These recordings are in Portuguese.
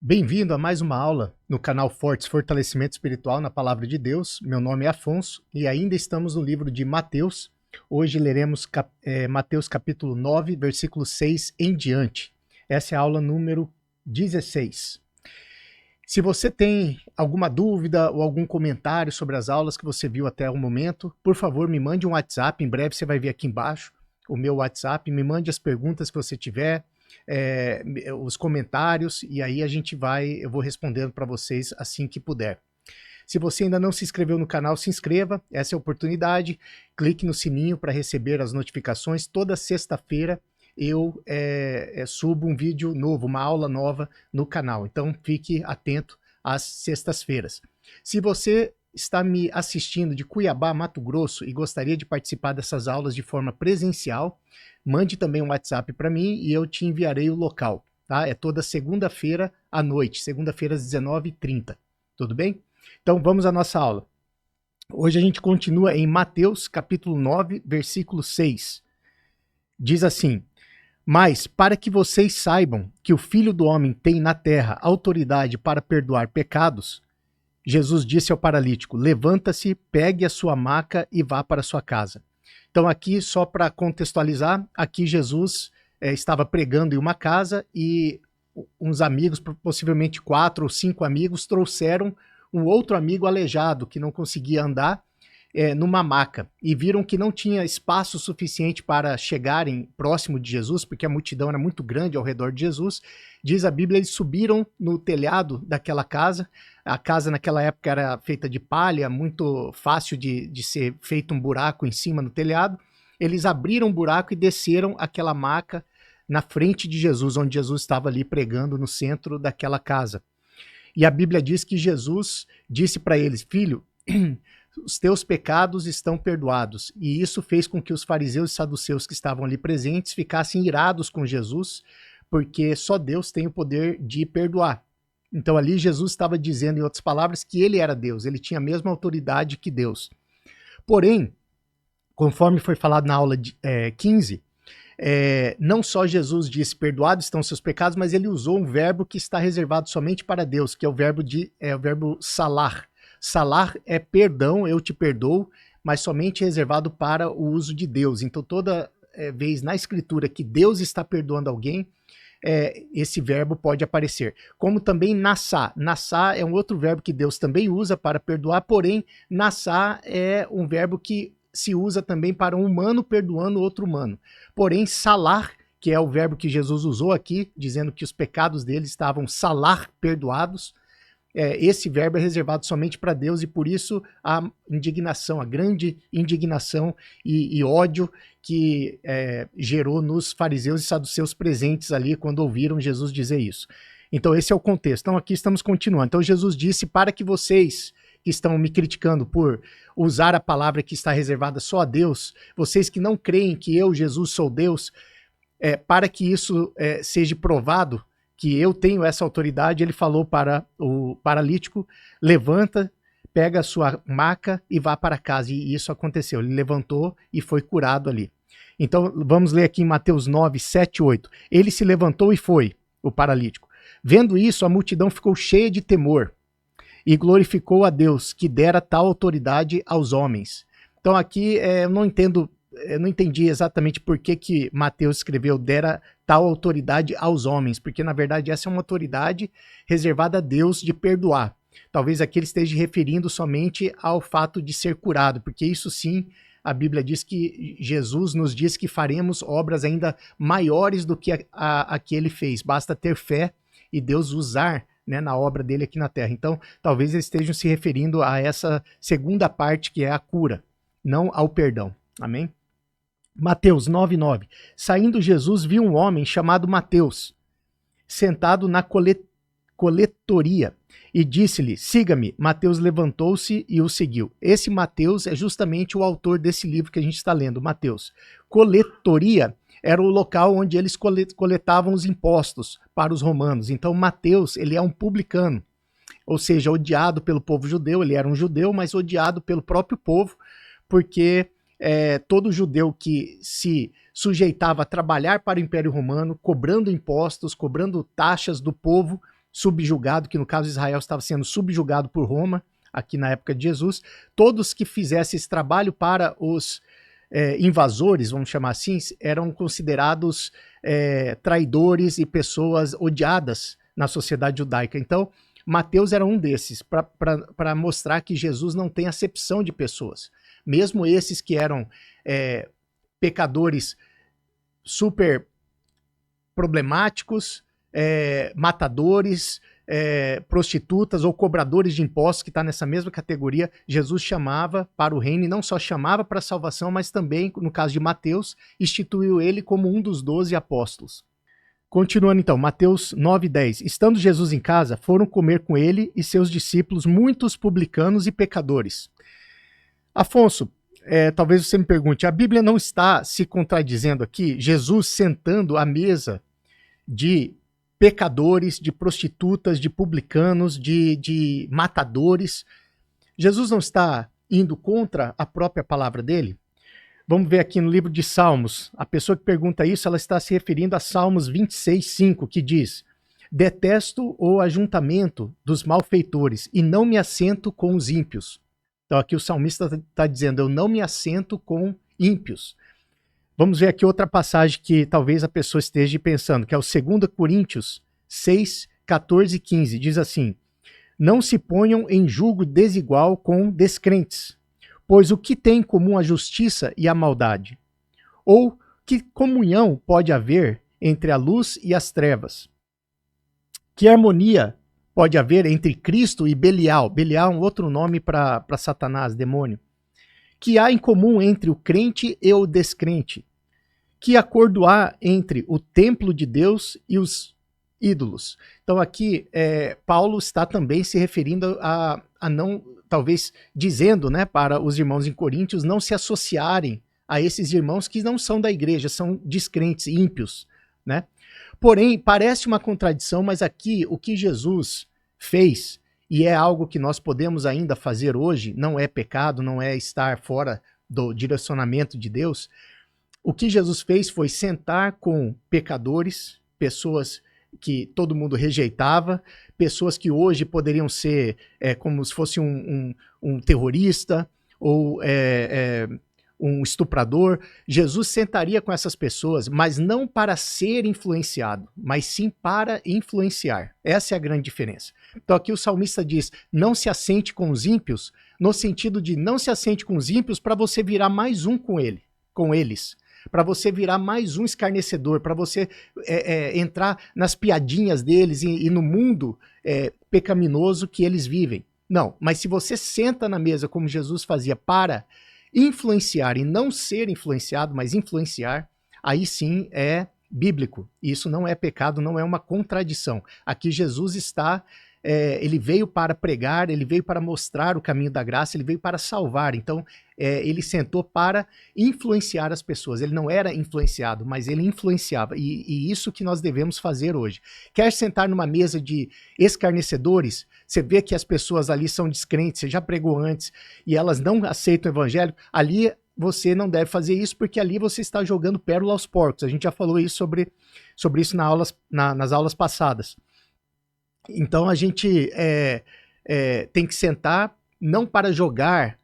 Bem-vindo a mais uma aula no canal Fortes Fortalecimento Espiritual na Palavra de Deus. Meu nome é Afonso e ainda estamos no livro de Mateus. Hoje leremos Mateus capítulo 9, versículo 6 em diante. Essa é a aula número 16. Se você tem alguma dúvida ou algum comentário sobre as aulas que você viu até o momento, por favor, me mande um WhatsApp. Em breve você vai ver aqui embaixo o meu WhatsApp. Me mande as perguntas que você tiver, os comentários, e aí eu vou respondendo para vocês assim que puder. Se você ainda não se inscreveu no canal, se inscreva, essa é a oportunidade. Clique no sininho para receber as notificações. Toda sexta-feira eu subo um vídeo novo, uma aula nova no canal, então fique atento às sextas-feiras. Se você está me assistindo de Cuiabá, Mato Grosso, e gostaria de participar dessas aulas de forma presencial, mande também um WhatsApp para mim e eu te enviarei o local, tá? É toda segunda-feira à noite, segunda-feira às 19h30, tudo bem? Então vamos à nossa aula. Hoje a gente continua em Mateus capítulo 9, versículo 6. Diz assim: mas para que vocês saibam que o Filho do Homem tem na terra autoridade para perdoar pecados, Jesus disse ao paralítico: levanta-se, pegue a sua maca e vá para sua casa. Então aqui, só para contextualizar, aqui Jesus estava pregando em uma casa e uns amigos, possivelmente 4 ou 5 amigos, trouxeram um outro amigo aleijado que não conseguia andar numa maca, e viram que não tinha espaço suficiente para chegarem próximo de Jesus, porque a multidão era muito grande ao redor de Jesus. Diz a Bíblia, eles subiram no telhado daquela casa. A casa naquela época era feita de palha, muito fácil de ser feito um buraco em cima no telhado. Eles abriram um buraco e desceram aquela maca na frente de Jesus, onde Jesus estava ali pregando no centro daquela casa. E a Bíblia diz que Jesus disse para eles: filho, os teus pecados estão perdoados. E isso fez com que os fariseus e saduceus que estavam ali presentes ficassem irados com Jesus, porque só Deus tem o poder de perdoar. Então ali Jesus estava dizendo, em outras palavras, que ele era Deus, ele tinha a mesma autoridade que Deus. Porém, conforme foi falado na aula 15, não só Jesus disse perdoados estão seus pecados, mas ele usou um verbo que está reservado somente para Deus, que é o verbo salar. Salar é perdão, eu te perdoo, mas somente reservado para o uso de Deus. Então toda vez na escritura que Deus está perdoando alguém, esse verbo pode aparecer. Como também nassá. Nassá é um outro verbo que Deus também usa para perdoar, porém nassá é um verbo que se usa também para um humano perdoando outro humano. Porém salar, que é o verbo que Jesus usou aqui, dizendo que os pecados dele estavam salar, perdoados, esse verbo é reservado somente para Deus, e por isso a indignação, a grande indignação e ódio que gerou nos fariseus e saduceus presentes ali quando ouviram Jesus dizer isso. Então esse é o contexto. Então aqui estamos continuando. Então Jesus disse: para que vocês que estão me criticando por usar a palavra que está reservada só a Deus, vocês que não creem que eu, Jesus, sou Deus, para que isso seja provado, que eu tenho essa autoridade, ele falou para o paralítico: levanta, pega a sua maca e vá para casa. E isso aconteceu, ele levantou e foi curado ali. Então vamos ler aqui em Mateus 9, 7, 8. Ele se levantou e foi, o paralítico. Vendo isso, a multidão ficou cheia de temor e glorificou a Deus, que dera tal autoridade aos homens. Então aqui eu não entendi exatamente por que Mateus escreveu dera tal autoridade aos homens, porque na verdade essa é uma autoridade reservada a Deus de perdoar. Talvez aqui ele esteja referindo somente ao fato de ser curado, porque isso sim, a Bíblia diz que Jesus nos diz que faremos obras ainda maiores do que a que ele fez. Basta ter fé e Deus usar, né, na obra dele aqui na terra. Então talvez eles estejam se referindo a essa segunda parte, que é a cura, não ao perdão. Amém? Mateus 9:9. Saindo Jesus viu um homem chamado Mateus, sentado na coletoria, e disse-lhe: siga-me. Mateus levantou-se e o seguiu. Esse Mateus é justamente o autor desse livro que a gente está lendo, Mateus. Coletoria era o local onde eles coletavam os impostos para os romanos. Então Mateus, ele é um publicano, ou seja, odiado pelo povo judeu. Ele era um judeu, mas odiado pelo próprio povo, porque todo judeu que se sujeitava a trabalhar para o Império Romano, cobrando impostos, cobrando taxas do povo, subjugado, que no caso Israel estava sendo subjugado por Roma, aqui na época de Jesus, todos que fizessem esse trabalho para os invasores, vamos chamar assim, eram considerados traidores e pessoas odiadas na sociedade judaica. Então, Mateus era um desses, para mostrar que Jesus não tem acepção de pessoas. Mesmo esses que eram pecadores super problemáticos, matadores, prostitutas ou cobradores de impostos, que está nessa mesma categoria, Jesus chamava para o reino, e não só chamava para a salvação, mas também, no caso de Mateus, instituiu ele como um dos 12 apóstolos. Continuando então, Mateus 9:10. Estando Jesus em casa, foram comer com ele e seus discípulos muitos publicanos e pecadores. Afonso, talvez você me pergunte, a Bíblia não está se contradizendo aqui? Jesus sentando à mesa de pecadores, de prostitutas, de publicanos, de matadores. Jesus não está indo contra a própria palavra dele? Vamos ver aqui no livro de Salmos. A pessoa que pergunta isso, ela está se referindo a Salmos 26:5, que diz: detesto o ajuntamento dos malfeitores e não me assento com os ímpios. Então aqui o salmista está dizendo, eu não me assento com ímpios. Vamos ver aqui outra passagem que talvez a pessoa esteja pensando, que é o 2 Coríntios 6:14-15. Diz assim: não se ponham em julgo desigual com descrentes, pois o que tem em comum a justiça e a maldade? Ou que comunhão pode haver entre a luz e as trevas? Que harmonia pode haver entre Cristo e Belial? Belial é um outro nome para Satanás, demônio. Que há em comum entre o crente e o descrente? Que acordo há entre o templo de Deus e os ídolos? Então aqui Paulo está também se referindo a não, talvez dizendo, né, para os irmãos em Coríntios não se associarem a esses irmãos que não são da igreja, são descrentes, ímpios, né? Porém, parece uma contradição, mas aqui o que Jesus fez, e é algo que nós podemos ainda fazer hoje, não é pecado, não é estar fora do direcionamento de Deus. O que Jesus fez foi sentar com pecadores, pessoas que todo mundo rejeitava, pessoas que hoje poderiam ser como se fosse um terrorista ou um estuprador. Jesus sentaria com essas pessoas, mas não para ser influenciado, mas sim para influenciar. Essa é a grande diferença. Então aqui o salmista diz, não se assente com os ímpios, no sentido de não se assente com os ímpios para você virar mais um com eles. Para você virar mais um escarnecedor, para você entrar nas piadinhas deles e no mundo pecaminoso que eles vivem. Não, mas se você senta na mesa como Jesus fazia para influenciar e não ser influenciado, mas influenciar, aí sim é bíblico. Isso não é pecado, não é uma contradição. Aqui Jesus está... ele veio para pregar, ele veio para mostrar o caminho da graça, ele veio para salvar. Então, ele sentou para influenciar as pessoas. Ele não era influenciado, mas ele influenciava. E isso que nós devemos fazer hoje. Quer sentar numa mesa de escarnecedores? Você vê que as pessoas ali são descrentes, você já pregou antes, e elas não aceitam o evangelho. Ali você não deve fazer isso, porque ali você está jogando pérola aos porcos. A gente já falou isso sobre isso nas aulas passadas. Então a gente tem que sentar não para jogar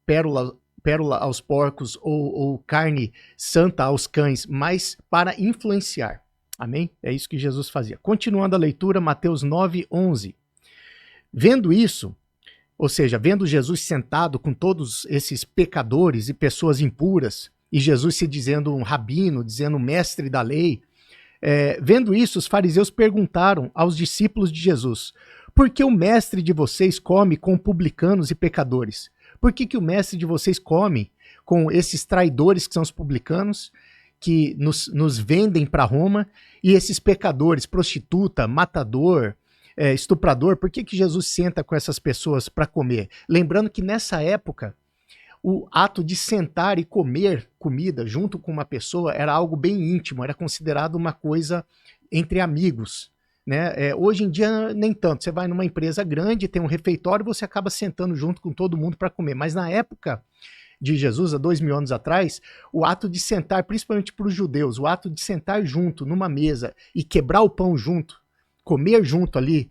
pérola aos porcos ou carne santa aos cães, mas para influenciar. Amém? É isso que Jesus fazia. Continuando a leitura, Mateus 9:11. Vendo isso, ou seja, vendo Jesus sentado com todos esses pecadores e pessoas impuras, e Jesus se dizendo um rabino, dizendo mestre da lei, vendo isso, os fariseus perguntaram aos discípulos de Jesus: por que o mestre de vocês come com publicanos e pecadores? Por que o mestre de vocês come com esses traidores que são os publicanos, que nos vendem para Roma, e esses pecadores, prostituta, matador, estuprador? Por que Jesus senta com essas pessoas para comer? Lembrando que nessa época, o ato de sentar e comer comida junto com uma pessoa era algo bem íntimo, era considerado uma coisa entre amigos, né? Hoje em dia nem tanto, você vai numa empresa grande, tem um refeitório, você acaba sentando junto com todo mundo para comer, mas na época de Jesus, há 2000 anos atrás, o ato de sentar, principalmente para os judeus, o ato de sentar junto numa mesa e quebrar o pão junto, comer junto ali,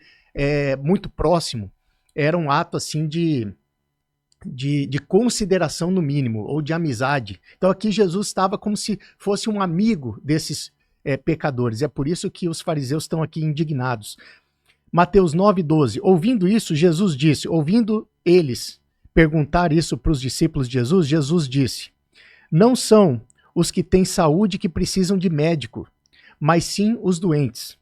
muito próximo, era um ato assim de consideração no mínimo, ou de amizade. Então aqui Jesus estava como se fosse um amigo desses pecadores. É por isso que os fariseus estão aqui indignados. Mateus 9:12. Ouvindo isso, Jesus disse, ouvindo eles perguntar isso para os discípulos de Jesus, Jesus disse, não são os que têm saúde que precisam de médico, mas sim os doentes.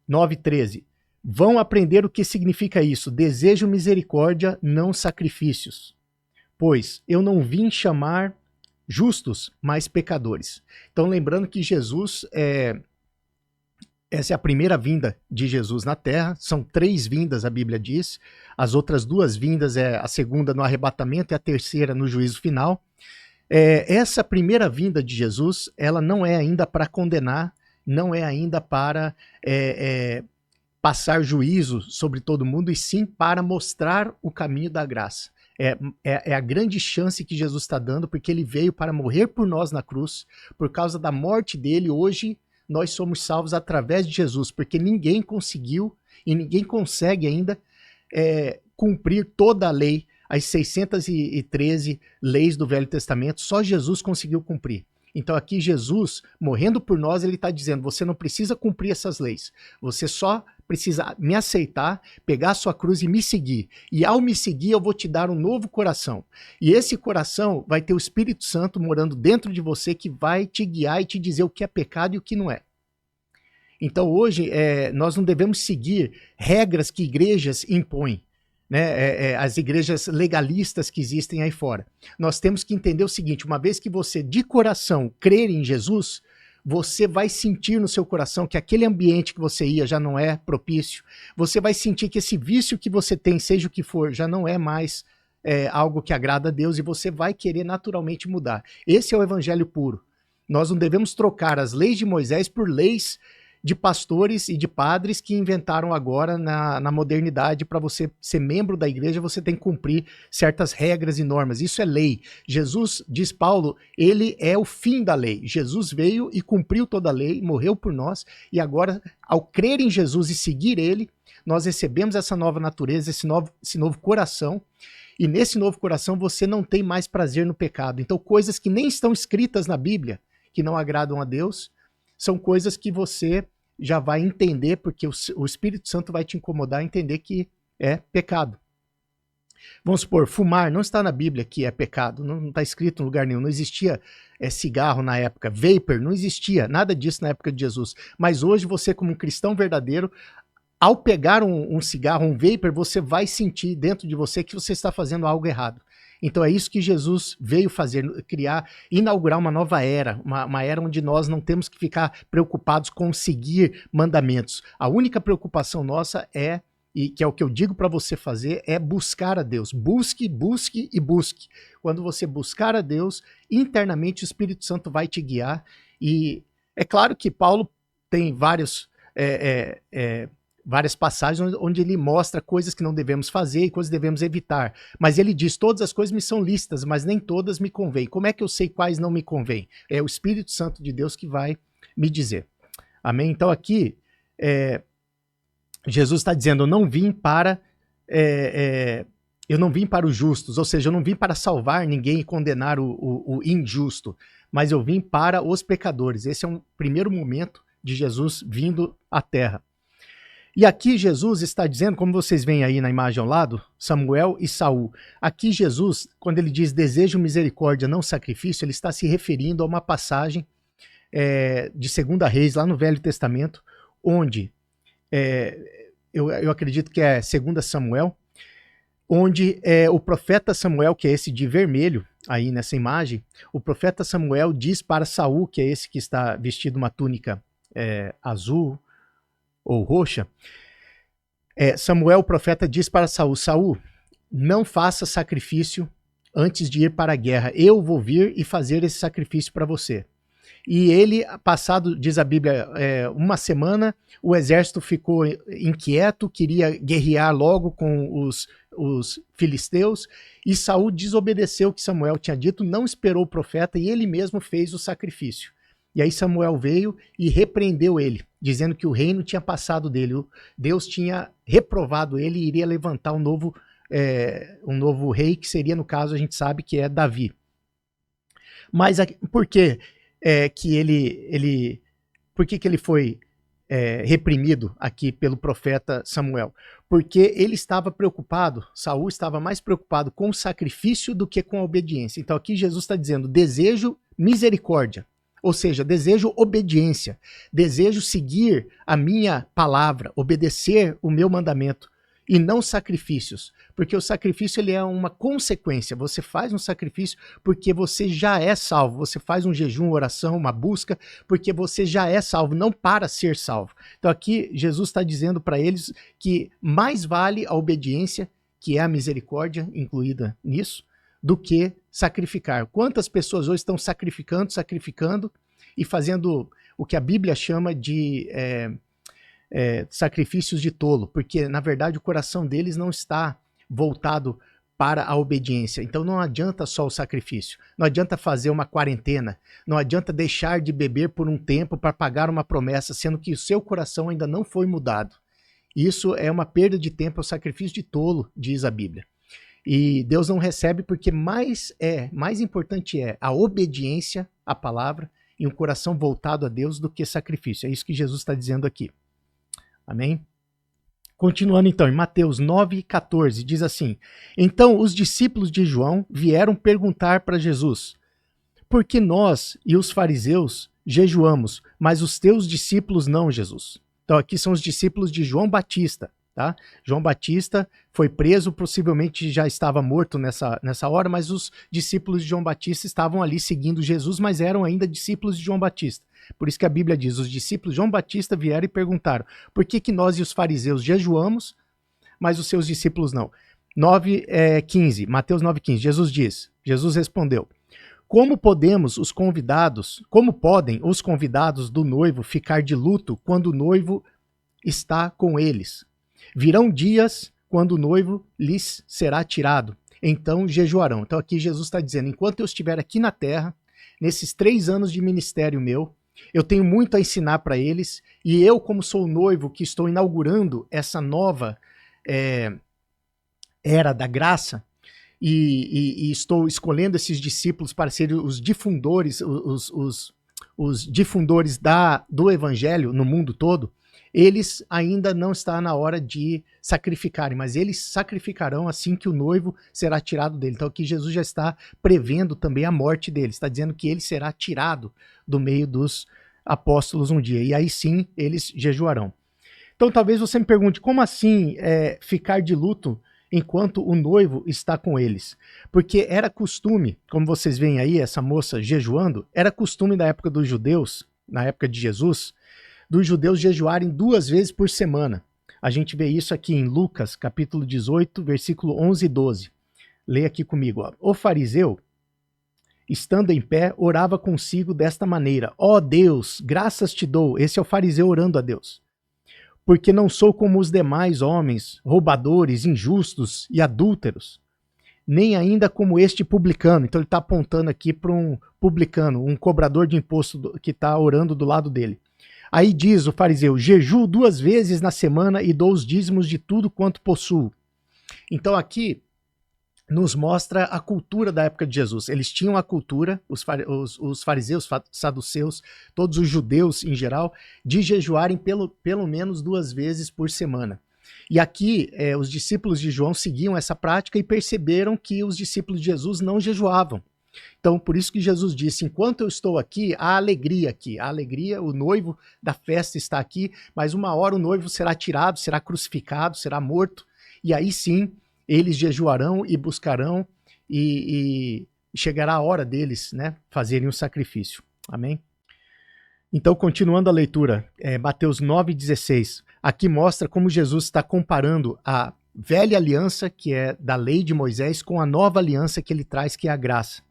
9:13. Vão aprender o que significa isso. Desejo misericórdia, não sacrifícios. Pois eu não vim chamar justos, mas pecadores. Então, lembrando que Jesus, essa é a primeira vinda de Jesus na Terra. São 3 vindas, a Bíblia diz. As outras 2 vindas, a segunda no arrebatamento e a terceira no juízo final. Essa primeira vinda de Jesus, ela não é ainda para condenar, não é ainda para passar juízo sobre todo mundo, e sim para mostrar o caminho da graça. É a grande chance que Jesus está dando, porque ele veio para morrer por nós na cruz. Por causa da morte dele, hoje nós somos salvos através de Jesus, porque ninguém conseguiu e ninguém consegue ainda cumprir toda a lei, as 613 leis do Velho Testamento, só Jesus conseguiu cumprir. Então aqui Jesus, morrendo por nós, ele está dizendo, você não precisa cumprir essas leis, você só precisa me aceitar, pegar a sua cruz e me seguir. E ao me seguir, eu vou te dar um novo coração. E esse coração vai ter o Espírito Santo morando dentro de você, que vai te guiar e te dizer o que é pecado e o que não é. Então hoje, nós não devemos seguir regras que igrejas impõem, né? As igrejas legalistas que existem aí fora. Nós temos que entender o seguinte, uma vez que você de coração crer em Jesus, você vai sentir no seu coração que aquele ambiente que você ia já não é propício, você vai sentir que esse vício que você tem, seja o que for, já não é mais algo que agrada a Deus, e você vai querer naturalmente mudar. Esse é o evangelho puro. Nós não devemos trocar as leis de Moisés por leis de pastores e de padres que inventaram agora na modernidade. Para você ser membro da igreja, você tem que cumprir certas regras e normas. Isso é lei. Jesus, diz Paulo, ele é o fim da lei. Jesus veio e cumpriu toda a lei, morreu por nós, e agora, ao crer em Jesus e seguir ele, nós recebemos essa nova natureza, esse novo coração, e nesse novo coração você não tem mais prazer no pecado. Então, coisas que nem estão escritas na Bíblia, que não agradam a Deus, são coisas que você já vai entender, porque o Espírito Santo vai te incomodar a entender que é pecado. Vamos supor, fumar não está na Bíblia que é pecado, não está escrito em lugar nenhum, não existia cigarro na época, vapor, não existia, nada disso na época de Jesus. Mas hoje você, como um cristão verdadeiro, ao pegar um cigarro, um vapor, você vai sentir dentro de você que você está fazendo algo errado. Então é isso que Jesus veio fazer, inaugurar uma nova era, uma era onde nós não temos que ficar preocupados com seguir mandamentos. A única preocupação nossa e que é o que eu digo para você fazer, é buscar a Deus. Busque, busque e busque. Quando você buscar a Deus, internamente o Espírito Santo vai te guiar. E é claro que Paulo tem várias passagens onde ele mostra coisas que não devemos fazer e coisas que devemos evitar. Mas ele diz, todas as coisas me são lícitas, mas nem todas me convêm. Como é que eu sei quais não me convêm? É o Espírito Santo de Deus que vai me dizer. Amém? Então aqui, Jesus está dizendo, eu não vim para os justos, ou seja, eu não vim para salvar ninguém e condenar o injusto, mas eu vim para os pecadores. Esse é um primeiro momento de Jesus vindo à Terra. E aqui Jesus está dizendo, como vocês veem aí na imagem ao lado, Samuel e Saul. Aqui Jesus, quando ele diz desejo misericórdia, não sacrifício, ele está se referindo a uma passagem de 2 Reis, lá no Velho Testamento, onde, eu acredito que é 2 Samuel, onde o profeta Samuel, que é esse de vermelho, aí nessa imagem, o profeta Samuel diz para Saul, que é esse que está vestido uma túnica azul, ou roxa, Samuel, o profeta, diz para Saul, Saul, não faça sacrifício antes de ir para a guerra, eu vou vir e fazer esse sacrifício para você. E ele, passado, diz a Bíblia, uma semana, o exército ficou inquieto, queria guerrear logo com os filisteus, e Saul desobedeceu o que Samuel tinha dito, não esperou o profeta, e ele mesmo fez o sacrifício. E aí Samuel veio e repreendeu ele, dizendo que o reino tinha passado dele. Deus tinha reprovado ele e iria levantar um novo rei, que seria, no caso, a gente sabe que é Davi. Mas por que que ele foi reprimido aqui pelo profeta Samuel? Porque ele estava preocupado, Saul estava mais preocupado com o sacrifício do que com a obediência. Então aqui Jesus está dizendo, desejo misericórdia, ou seja, desejo obediência, desejo seguir a minha palavra, obedecer o meu mandamento, e não sacrifícios, porque o sacrifício ele é uma consequência. Você faz um sacrifício porque você já é salvo, você faz um jejum, oração, uma busca, porque você já é salvo, não para ser salvo. Então aqui Jesus está dizendo para eles que mais vale a obediência, que é a misericórdia incluída nisso, do que sacrificar. Quantas pessoas hoje estão sacrificando e fazendo o que a Bíblia chama de sacrifícios de tolo, porque na verdade o coração deles não está voltado para a obediência. Então não adianta só o sacrifício, não adianta fazer uma quarentena, não adianta deixar de beber por um tempo para pagar uma promessa, sendo que o seu coração ainda não foi mudado. Isso é uma perda de tempo, é o sacrifício de tolo, diz a Bíblia. E Deus não recebe porque mais importante é a obediência à palavra e um coração voltado a Deus do que sacrifício. É isso que Jesus está dizendo aqui. Amém? Continuando então, em Mateus 9,14, diz assim: Então os discípulos de João vieram perguntar para Jesus: Por que nós e os fariseus jejuamos, mas os teus discípulos não, Jesus? Então aqui são os discípulos de João Batista, tá? João Batista foi preso, possivelmente já estava morto nessa hora, mas os discípulos de João Batista estavam ali seguindo Jesus, mas eram ainda discípulos de João Batista. Por isso que a Bíblia diz, os discípulos de João Batista vieram e perguntaram, por que nós e os fariseus jejuamos, mas os seus discípulos não? 9:15, Mateus 9:15, Jesus respondeu, como podem os convidados do noivo ficar de luto quando o noivo está com eles? Virão dias quando o noivo lhes será tirado, então jejuarão. Então aqui Jesus está dizendo, enquanto eu estiver aqui na terra, nesses 3 anos de ministério meu, eu tenho muito a ensinar para eles, e eu, como sou o noivo que estou inaugurando essa nova era da graça, e estou escolhendo esses discípulos para serem os difundores, os difundores do evangelho no mundo todo, eles ainda não está na hora de sacrificarem, mas eles sacrificarão assim que o noivo será tirado dele. Então aqui Jesus já está prevendo também a morte dele, está dizendo que ele será tirado do meio dos apóstolos um dia, e aí sim eles jejuarão. Então talvez você me pergunte, como assim ficar de luto enquanto o noivo está com eles? Porque era costume, como vocês veem aí, essa moça jejuando, era costume da época dos judeus, na época de Jesus, dos judeus jejuarem 2 vezes por semana. A gente vê isso aqui em Lucas, capítulo 18, versículo 11 e 12. Leia aqui comigo. Ó. O fariseu, estando em pé, orava consigo desta maneira. Ó Deus, graças te dou. Esse é o fariseu orando a Deus. Porque não sou como os demais homens, roubadores, injustos e adúlteros, nem ainda como este publicano. Então ele está apontando aqui para um publicano, um cobrador de imposto que está orando do lado dele. Aí diz o fariseu, jejuo 2 vezes na semana e dou os dízimos de tudo quanto possuo. Então aqui nos mostra a cultura da época de Jesus. Eles tinham a cultura, os fariseus, saduceus, todos os judeus em geral, de jejuarem pelo menos 2 vezes por semana. E aqui os discípulos de João seguiam essa prática e perceberam que os discípulos de Jesus não jejuavam. Então, por isso que Jesus disse, enquanto eu estou aqui, há alegria aqui. A alegria, o noivo da festa está aqui, mas uma hora o noivo será tirado, será crucificado, será morto, e aí sim, eles jejuarão e buscarão, e chegará a hora deles, né, fazerem o sacrifício. Amém? Então, continuando a leitura, Mateus 9,16, aqui mostra como Jesus está comparando a velha aliança, que é da lei de Moisés, com a nova aliança que ele traz, que é a graça.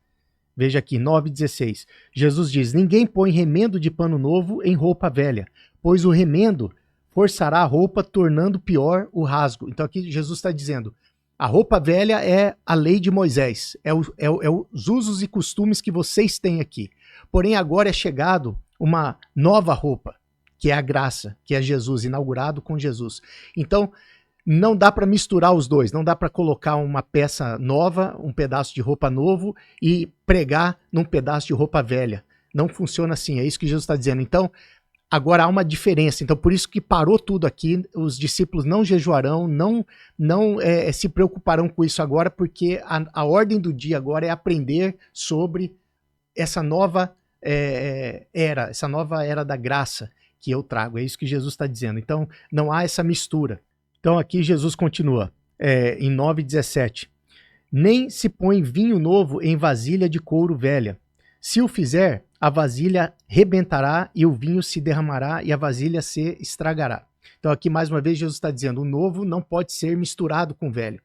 Veja aqui, 9,16. Jesus diz, ninguém põe remendo de pano novo em roupa velha, pois o remendo forçará a roupa, tornando pior o rasgo. Então aqui Jesus está dizendo, a roupa velha é a lei de Moisés, é os usos e costumes que vocês têm aqui. Porém agora é chegado uma nova roupa, que é a graça, que é Jesus, inaugurado com Jesus. Então, não dá para misturar os dois, não dá para colocar uma peça nova, um pedaço de roupa novo e pregar num pedaço de roupa velha. Não funciona assim, é isso que Jesus está dizendo. Então, agora há uma diferença, então por isso que parou tudo aqui, os discípulos não jejuarão, não se preocuparão com isso agora, porque a ordem do dia agora é aprender sobre essa nova essa nova era da graça que eu trago, é isso que Jesus está dizendo. Então não há essa mistura. Então aqui Jesus continua, em 9:17, nem se põe vinho novo em vasilha de couro velha. Se o fizer, a vasilha rebentará e o vinho se derramará e a vasilha se estragará. Então aqui mais uma vez Jesus está dizendo, o novo não pode ser misturado com o velho.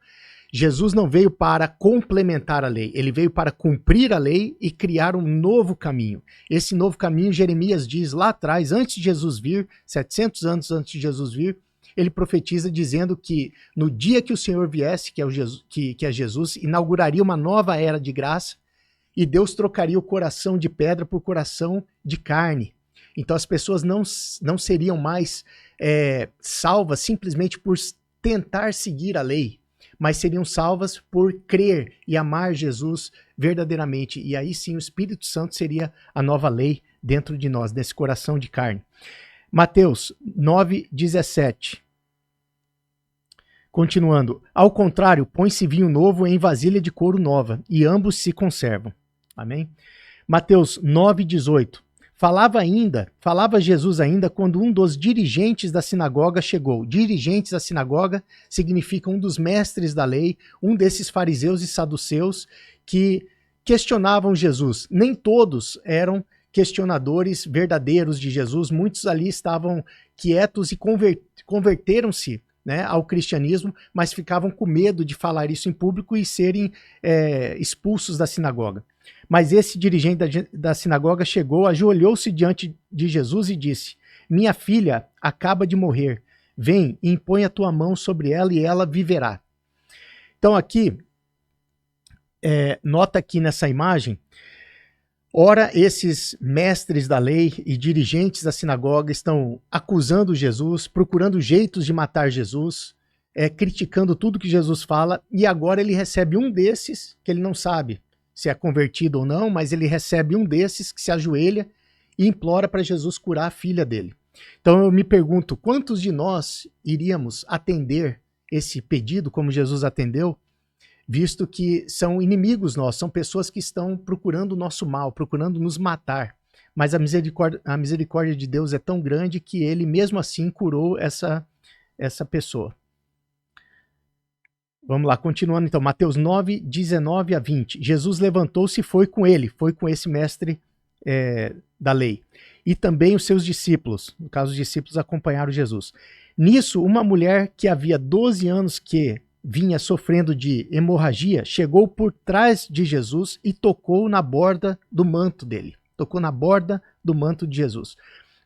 Jesus não veio para complementar a lei, ele veio para cumprir a lei e criar um novo caminho. Esse novo caminho, Jeremias diz lá atrás, antes de Jesus vir, 700 anos antes de Jesus vir, ele profetiza dizendo que no dia que o Senhor viesse, que é Jesus, inauguraria uma nova era de graça, e Deus trocaria o coração de pedra por coração de carne. Então as pessoas não seriam mais salvas simplesmente por tentar seguir a lei, mas seriam salvas por crer e amar Jesus verdadeiramente. E aí sim o Espírito Santo seria a nova lei dentro de nós, desse coração de carne. Mateus 9:17. Continuando. Ao contrário, põe-se vinho novo em vasilha de couro nova, e ambos se conservam. Amém? Mateus 9:18. Falava Jesus ainda quando um dos dirigentes da sinagoga chegou. Dirigentes da sinagoga significa um dos mestres da lei, um desses fariseus e saduceus que questionavam Jesus. Nem todos eram questionadores verdadeiros de Jesus, muitos ali estavam quietos e converteram-se, né, ao cristianismo, mas ficavam com medo de falar isso em público e serem expulsos da sinagoga. Mas esse dirigente da sinagoga chegou, ajoelhou-se diante de Jesus e disse: minha filha acaba de morrer, vem e impõe a tua mão sobre ela e ela viverá. Então aqui, nota aqui nessa imagem, ora esses mestres da lei e dirigentes da sinagoga estão acusando Jesus, procurando jeitos de matar Jesus, criticando tudo que Jesus fala, e agora ele recebe um desses, que ele não sabe se é convertido ou não, mas ele recebe um desses que se ajoelha e implora para Jesus curar a filha dele. Então eu me pergunto, quantos de nós iríamos atender esse pedido como Jesus atendeu, visto que são inimigos nossos, são pessoas que estão procurando o nosso mal, procurando nos matar. Mas a misericórdia de Deus é tão grande que ele mesmo assim curou essa pessoa. Vamos lá, continuando então, Mateus 9:19-20. Jesus levantou-se e foi com esse mestre da lei. E também os seus discípulos, no caso os discípulos acompanharam Jesus. Nisso, uma mulher que havia 12 anos que vinha sofrendo de hemorragia, chegou por trás de Jesus e tocou na borda do manto dele. Tocou na borda do manto de Jesus.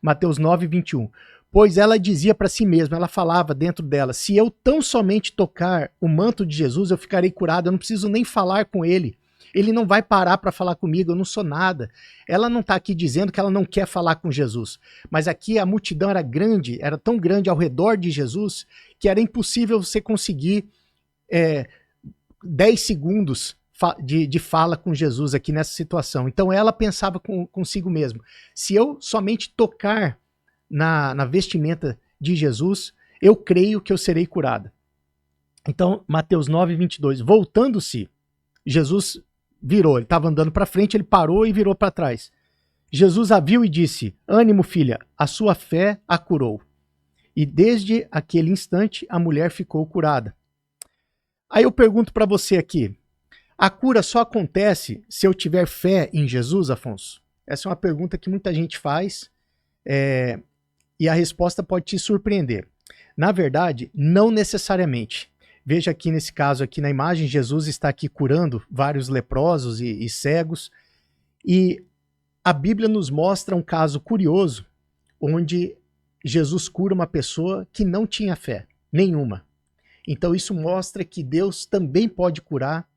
Mateus 9:21. Pois ela dizia para si mesma, ela falava dentro dela, se eu tão somente tocar o manto de Jesus, eu ficarei curada, eu não preciso nem falar com ele. Ele não vai parar para falar comigo, eu não sou nada. Ela não está aqui dizendo que ela não quer falar com Jesus, mas aqui a multidão era grande, era tão grande ao redor de Jesus, que era impossível você conseguir 10 segundos de fala com Jesus aqui nessa situação. Então ela pensava consigo mesma, se eu somente tocar na vestimenta de Jesus, eu creio que eu serei curada. Então, Mateus 9:22, voltando-se, Jesus virou, ele estava andando para frente, ele parou e virou para trás. Jesus a viu e disse, ânimo filha, a sua fé a curou. E desde aquele instante a mulher ficou curada. Aí eu pergunto para você aqui, a cura só acontece se eu tiver fé em Jesus, Afonso? Essa é uma pergunta que muita gente faz, e a resposta pode te surpreender. Na verdade, não necessariamente. Veja aqui nesse caso, aqui na imagem, Jesus está aqui curando vários leprosos e cegos. E a Bíblia nos mostra um caso curioso, onde Jesus cura uma pessoa que não tinha fé, nenhuma. Então isso mostra que Deus também pode curar,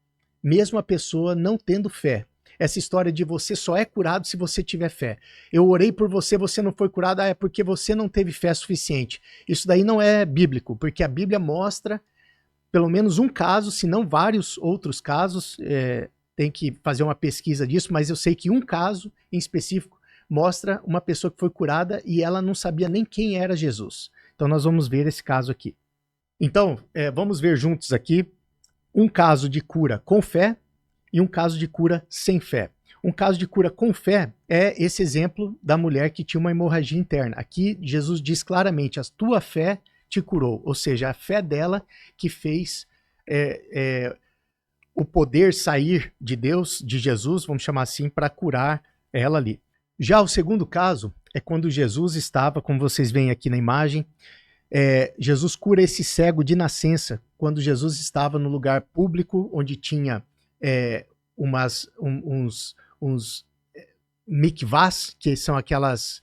mesmo a pessoa não tendo fé. essa história de você só é curado se você tiver fé. Eu orei por você, você não foi curado, é porque você não teve fé suficiente. Isso daí não é bíblico, porque a Bíblia mostra pelo menos um caso, se não vários outros casos, tem que fazer uma pesquisa disso, mas eu sei que um caso em específico mostra uma pessoa que foi curada e ela não sabia nem quem era Jesus. Então nós vamos ver esse caso aqui. Então, vamos ver juntos aqui um caso de cura com fé e um caso de cura sem fé. Um caso de cura com fé é esse exemplo da mulher que tinha uma hemorragia interna. Aqui Jesus diz claramente, a tua fé te curou, ou seja, a fé dela que fez o poder sair de Deus, de Jesus, vamos chamar assim, para curar ela ali. Já o segundo caso é quando Jesus estava, como vocês veem aqui na imagem, Jesus cura esse cego de nascença, quando Jesus estava no lugar público, onde tinha uns mikvahs, que são aquelas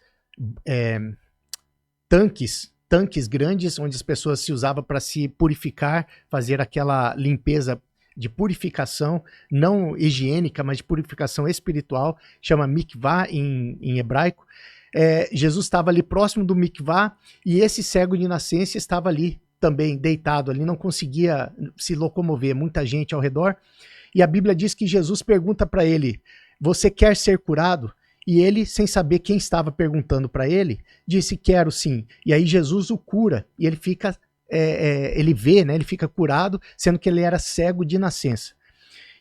tanques grandes, onde as pessoas se usavam para se purificar, fazer aquela limpeza de purificação, não higiênica, mas de purificação espiritual, chama mikvah em hebraico. Jesus estava ali próximo do mikvah e esse cego de nascença estava ali também deitado, ali não conseguia se locomover, muita gente ao redor. E a Bíblia diz que Jesus pergunta para ele, você quer ser curado? E ele, sem saber quem estava perguntando para ele, disse, quero sim. E aí Jesus o cura e ele fica, ele vê, né, ele fica curado, sendo que ele era cego de nascença.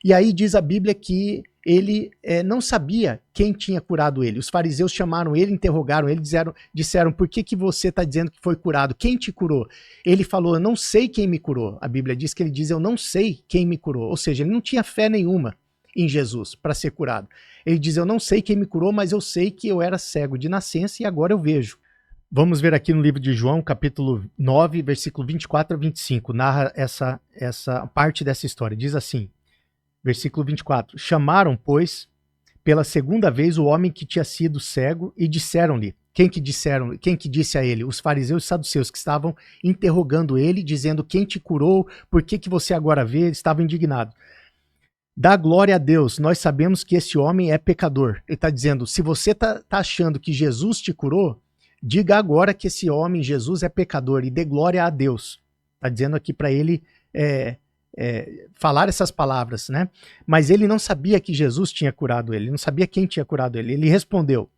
E aí diz a Bíblia que ele não sabia quem tinha curado ele. Os fariseus chamaram ele, interrogaram ele, disseram, por que você está dizendo que foi curado? Quem te curou? Ele falou, eu não sei quem me curou. A Bíblia diz que ele diz, eu não sei quem me curou. Ou seja, ele não tinha fé nenhuma em Jesus para ser curado. Ele diz, eu não sei quem me curou, mas eu sei que eu era cego de nascença e agora eu vejo. Vamos ver aqui no livro de João, capítulo 9, versículo 24 a 25, narra essa parte dessa história. Diz assim, versículo 24, chamaram, pois, pela segunda vez o homem que tinha sido cego e disseram-lhe, quem que disse a ele? Os fariseus e saduceus que estavam interrogando ele, dizendo, quem te curou? Por que você agora vê? Ele estava indignado. Dá glória a Deus, nós sabemos que esse homem é pecador. Ele está dizendo, se você está achando que Jesus te curou, diga agora que esse homem, Jesus, é pecador e dê glória a Deus. Está dizendo aqui para ele falar essas palavras, né? Mas ele não sabia que Jesus tinha curado ele, não sabia quem tinha curado ele. Ele respondeu.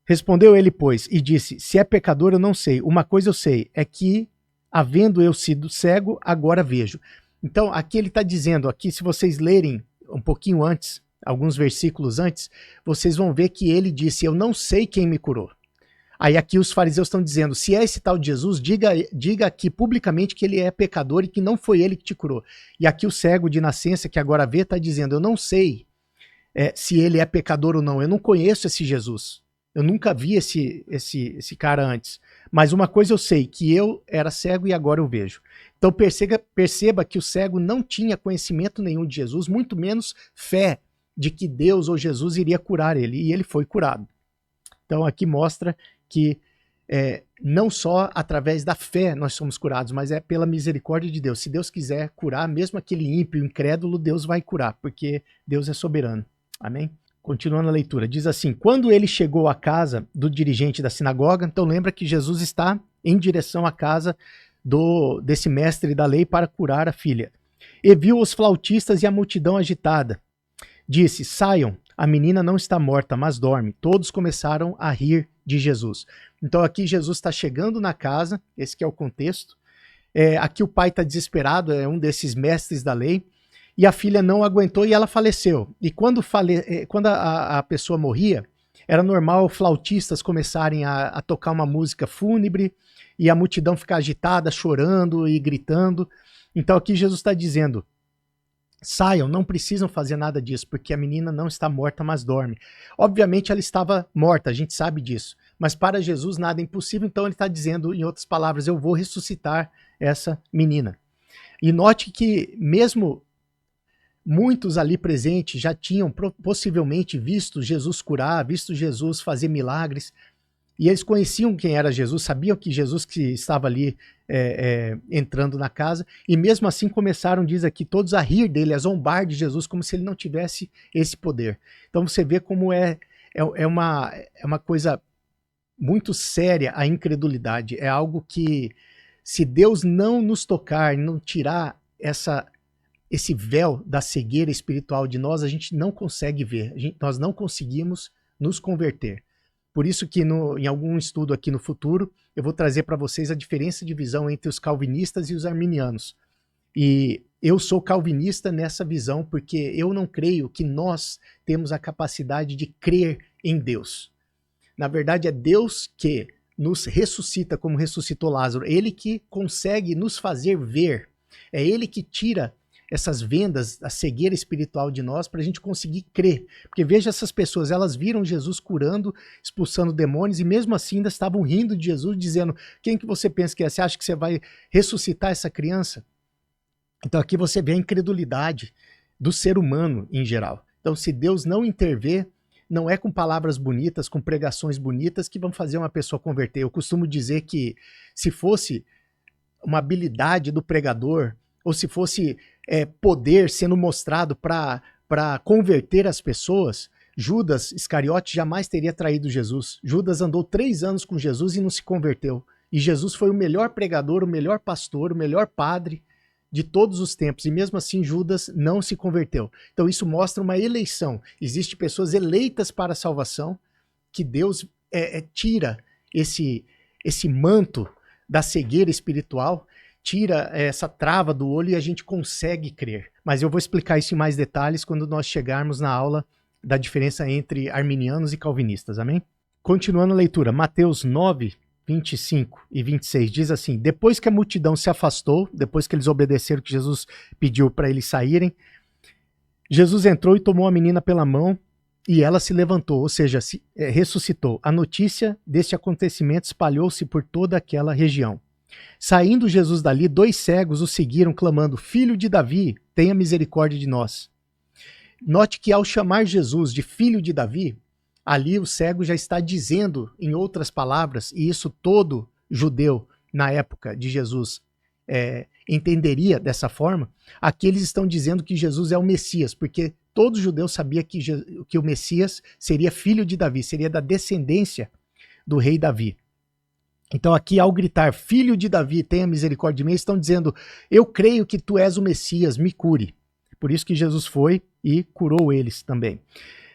Respondeu ele, pois, e disse, se é pecador eu não sei. Uma coisa eu sei, é que, havendo eu sido cego, agora vejo. Então, aqui ele está dizendo, aqui se vocês lerem um pouquinho antes, alguns versículos antes, vocês vão ver que ele disse, eu não sei quem me curou. Aí aqui os fariseus estão dizendo, se é esse tal de Jesus, diga aqui publicamente que ele é pecador e que não foi ele que te curou. E aqui o cego de nascença, que agora vê, está dizendo, eu não sei se ele é pecador ou não, eu não conheço esse Jesus. Eu nunca vi esse cara antes. Mas uma coisa eu sei, que eu era cego e agora eu vejo. Então perceba que o cego não tinha conhecimento nenhum de Jesus, muito menos fé de que Deus ou Jesus iria curar ele. E ele foi curado. Então aqui mostra que não só através da fé nós somos curados, mas é pela misericórdia de Deus. Se Deus quiser curar, mesmo aquele ímpio, incrédulo, Deus vai curar, porque Deus é soberano. Amém? Continuando a leitura, diz assim, quando ele chegou à casa do dirigente da sinagoga, então lembra que Jesus está em direção à casa desse mestre da lei para curar a filha. E viu os flautistas e a multidão agitada. Disse, saiam, a menina não está morta, mas dorme. Todos começaram a rir de Jesus. Então aqui Jesus está chegando na casa, esse que é o contexto. Aqui o pai está desesperado, é um desses mestres da lei. E a filha não aguentou e ela faleceu. E quando a pessoa morria, era normal flautistas começarem a tocar uma música fúnebre e a multidão ficar agitada, chorando e gritando. Então aqui Jesus está dizendo, saiam, não precisam fazer nada disso, porque a menina não está morta, mas dorme. Obviamente ela estava morta, a gente sabe disso. Mas para Jesus nada é impossível, então ele está dizendo, em outras palavras, eu vou ressuscitar essa menina. E note que mesmo muitos ali presentes já tinham possivelmente visto Jesus curar, visto Jesus fazer milagres. E eles conheciam quem era Jesus, sabiam que Jesus que estava ali entrando na casa, e mesmo assim começaram, diz aqui, todos a rir dele, a zombar de Jesus, como se ele não tivesse esse poder. Então você vê como é uma coisa muito séria a incredulidade. É algo que, se Deus não nos tocar, não tirar esse véu da cegueira espiritual de nós, a gente não consegue ver, nós não conseguimos nos converter. Por isso que em algum estudo aqui no futuro, eu vou trazer para vocês a diferença de visão entre os calvinistas e os arminianos. E eu sou calvinista nessa visão, porque eu não creio que nós temos a capacidade de crer em Deus. Na verdade, é Deus que nos ressuscita, como ressuscitou Lázaro. Ele que consegue nos fazer ver. É Ele que tira essas vendas, a cegueira espiritual de nós, para a gente conseguir crer. Porque veja essas pessoas, elas viram Jesus curando, expulsando demônios, e mesmo assim ainda estavam rindo de Jesus, dizendo: quem que você pensa que é? Você acha que você vai ressuscitar essa criança? Então aqui você vê a incredulidade do ser humano em geral. Então, se Deus não intervir, não é com palavras bonitas, com pregações bonitas que vão fazer uma pessoa converter. Eu costumo dizer que, se fosse uma habilidade do pregador, ou se fosse poder sendo mostrado para converter as pessoas, Judas Iscariote jamais teria traído Jesus. Judas andou 3 anos com Jesus e não se converteu. E Jesus foi o melhor pregador, o melhor pastor, o melhor padre de todos os tempos, e mesmo assim Judas não se converteu. Então isso mostra uma eleição. Existem pessoas eleitas para a salvação, que Deus tira esse manto da cegueira espiritual, tira essa trava do olho e a gente consegue crer. Mas eu vou explicar isso em mais detalhes quando nós chegarmos na aula da diferença entre arminianos e calvinistas, amém? Continuando a leitura, Mateus 9, 25 e 26, diz assim: depois que a multidão se afastou, depois que eles obedeceram que Jesus pediu para eles saírem, Jesus entrou e tomou a menina pela mão e ela se levantou, ou seja, ressuscitou. A notícia deste acontecimento espalhou-se por toda aquela região. Saindo Jesus dali, 2 cegos o seguiram, clamando: Filho de Davi, tenha misericórdia de nós. Note que ao chamar Jesus de Filho de Davi, ali o cego já está dizendo, em outras palavras, e isso todo judeu na época de Jesus entenderia dessa forma, aqui eles estão dizendo que Jesus é o Messias, porque todo judeu sabia que o Messias seria filho de Davi, seria da descendência do rei Davi. Então aqui, ao gritar: Filho de Davi, tenha misericórdia de mim, estão dizendo: eu creio que tu és o Messias, me cure. Por isso que Jesus foi e curou eles também.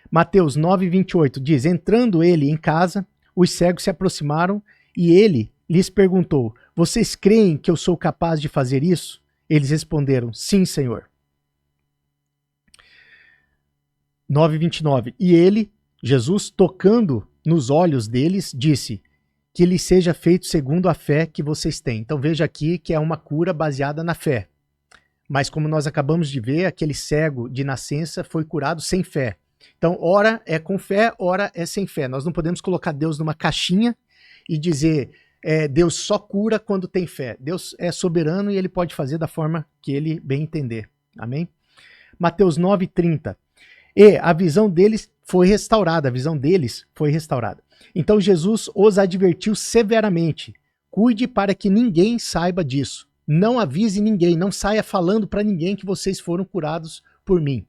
Mateus 9, 28 diz: entrando ele em casa, os cegos se aproximaram e ele lhes perguntou: vocês creem que eu sou capaz de fazer isso? Eles responderam: sim, Senhor. 9, 29. E ele, Jesus, tocando nos olhos deles, disse: que lhe seja feito segundo a fé que vocês têm. Então veja aqui que é uma cura baseada na fé. Mas como nós acabamos de ver, aquele cego de nascença foi curado sem fé. Então, ora é com fé, ora é sem fé. Nós não podemos colocar Deus numa caixinha e dizer Deus só cura quando tem fé. Deus é soberano e ele pode fazer da forma que ele bem entender. Amém? Mateus 9, 30. E a visão deles foi restaurada. Então Jesus os advertiu severamente: cuide para que ninguém saiba disso. Não avise ninguém, não saia falando para ninguém que vocês foram curados por mim.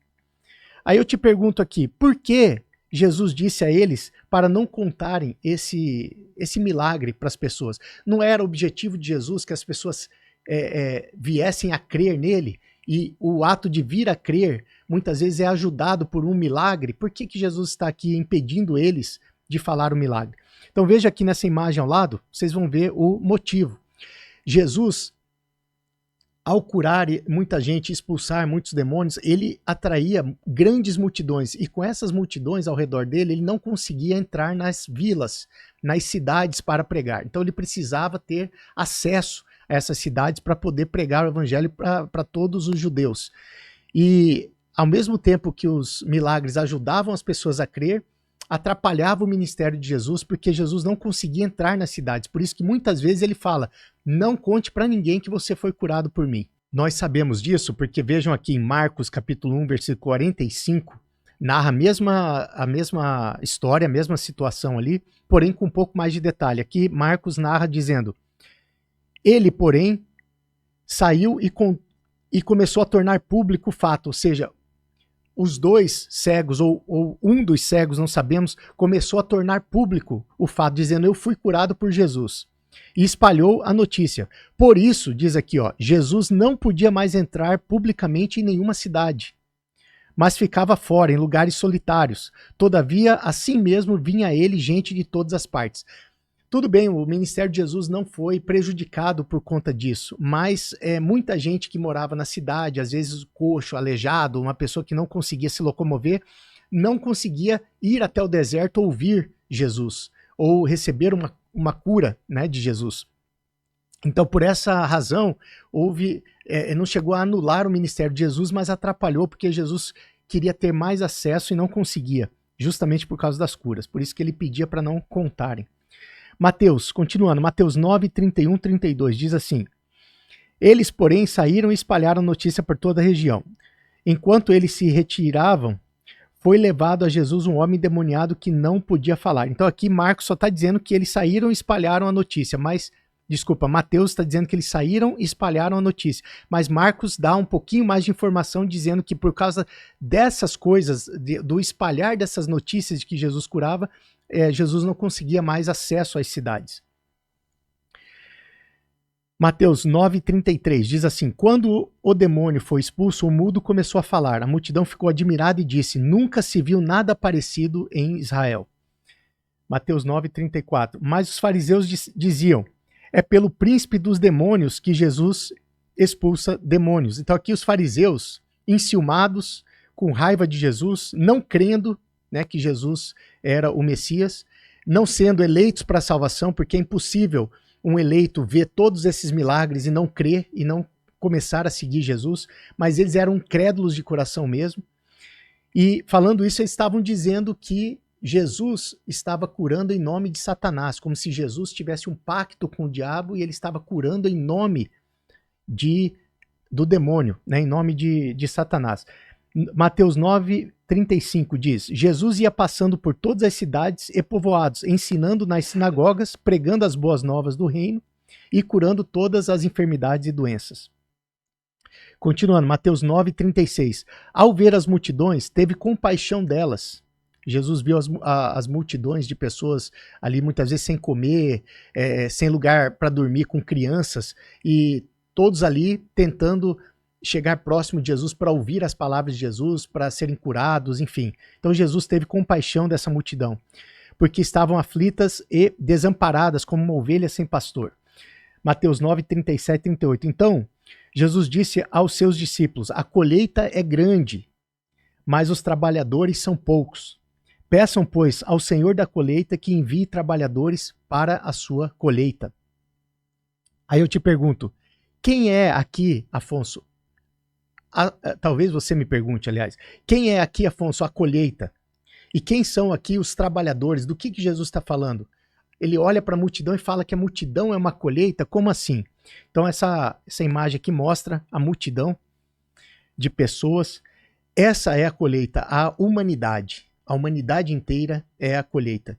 Aí eu te pergunto aqui, por que Jesus disse a eles para não contarem esse milagre para as pessoas? Não era o objetivo de Jesus que as pessoas viessem a crer nele? E o ato de vir a crer muitas vezes é ajudado por um milagre. Por que Jesus está aqui impedindo eles de falar o milagre? Então veja aqui nessa imagem ao lado, vocês vão ver o motivo. Jesus, ao curar muita gente, expulsar muitos demônios, ele atraía grandes multidões. E com essas multidões ao redor dele, ele não conseguia entrar nas vilas, nas cidades para pregar. Então ele precisava ter acesso a essas cidades para poder pregar o evangelho para todos os judeus. E ao mesmo tempo que os milagres ajudavam as pessoas a crer, atrapalhava o ministério de Jesus, porque Jesus não conseguia entrar nas cidades. Por isso que muitas vezes ele fala: não conte para ninguém que você foi curado por mim. Nós sabemos disso porque vejam aqui em Marcos capítulo 1, versículo 45, narra a mesma história, a mesma situação ali, porém com um pouco mais de detalhe. Aqui Marcos narra dizendo: ele, porém, saiu e começou a tornar público o fato, ou seja, os dois cegos, ou um dos cegos, não sabemos, começou a tornar público o fato, dizendo: eu fui curado por Jesus. E espalhou a notícia. Por isso, diz aqui, ó, Jesus não podia mais entrar publicamente em nenhuma cidade, mas ficava fora, em lugares solitários. Todavia, assim mesmo vinha a ele gente de todas as partes. Tudo bem, o ministério de Jesus não foi prejudicado por conta disso, mas muita gente que morava na cidade, às vezes coxo, aleijado, uma pessoa que não conseguia se locomover, não conseguia ir até o deserto ouvir Jesus, ou receber uma cura, né, de Jesus. Então, por essa razão, não chegou a anular o ministério de Jesus, mas atrapalhou, porque Jesus queria ter mais acesso e não conseguia, justamente por causa das curas. Por isso que ele pedia para não contarem. Mateus, continuando, Mateus 9, 31, 32, diz assim: eles, porém, saíram e espalharam notícia por toda a região. Enquanto eles se retiravam, foi levado a Jesus um homem endemoniado que não podia falar. Então aqui Marcos só está dizendo que eles saíram e espalharam a notícia, Mateus está dizendo que eles saíram e espalharam a notícia, mas Marcos dá um pouquinho mais de informação dizendo que por causa dessas coisas, do espalhar dessas notícias de que Jesus curava, Jesus não conseguia mais acesso às cidades. Mateus 9,33 diz assim: quando o demônio foi expulso, o mudo começou a falar. A multidão ficou admirada e disse: nunca se viu nada parecido em Israel. Mateus 9,34. Mas os fariseus diziam: é pelo príncipe dos demônios que Jesus expulsa demônios. Então aqui os fariseus, enciumados, com raiva de Jesus, não crendo, né, que Jesus era o Messias, não sendo eleitos para a salvação, porque é impossível um eleito ver todos esses milagres e não crer e não começar a seguir Jesus, mas eles eram incrédulos de coração mesmo. E falando isso, eles estavam dizendo que Jesus estava curando em nome de Satanás, como se Jesus tivesse um pacto com o diabo e ele estava curando em nome do demônio, né, em nome de Satanás. Mateus 9:35 diz: Jesus ia passando por todas as cidades e povoados, ensinando nas sinagogas, pregando as boas novas do reino e curando todas as enfermidades e doenças. Continuando, Mateus 9:36. Ao ver as multidões, teve compaixão delas. Jesus viu as multidões de pessoas ali, muitas vezes sem comer, sem lugar para dormir, com crianças, e todos ali tentando chegar próximo de Jesus para ouvir as palavras de Jesus, para serem curados, enfim. Então Jesus teve compaixão dessa multidão, porque estavam aflitas e desamparadas como uma ovelha sem pastor. Mateus 9, 37 e 38. Então, Jesus disse aos seus discípulos: a colheita é grande, mas os trabalhadores são poucos. Peçam, pois, ao Senhor da colheita que envie trabalhadores para a sua colheita. Aí eu te pergunto, quem é aqui, Afonso? Talvez você me pergunte, aliás, quem é aqui, Afonso, a colheita? E quem são aqui os trabalhadores? Do que Jesus está falando? Ele olha para a multidão e fala que a multidão é uma colheita? Como assim? Então essa imagem aqui mostra a multidão de pessoas. Essa é a colheita, a humanidade. A humanidade inteira é a colheita.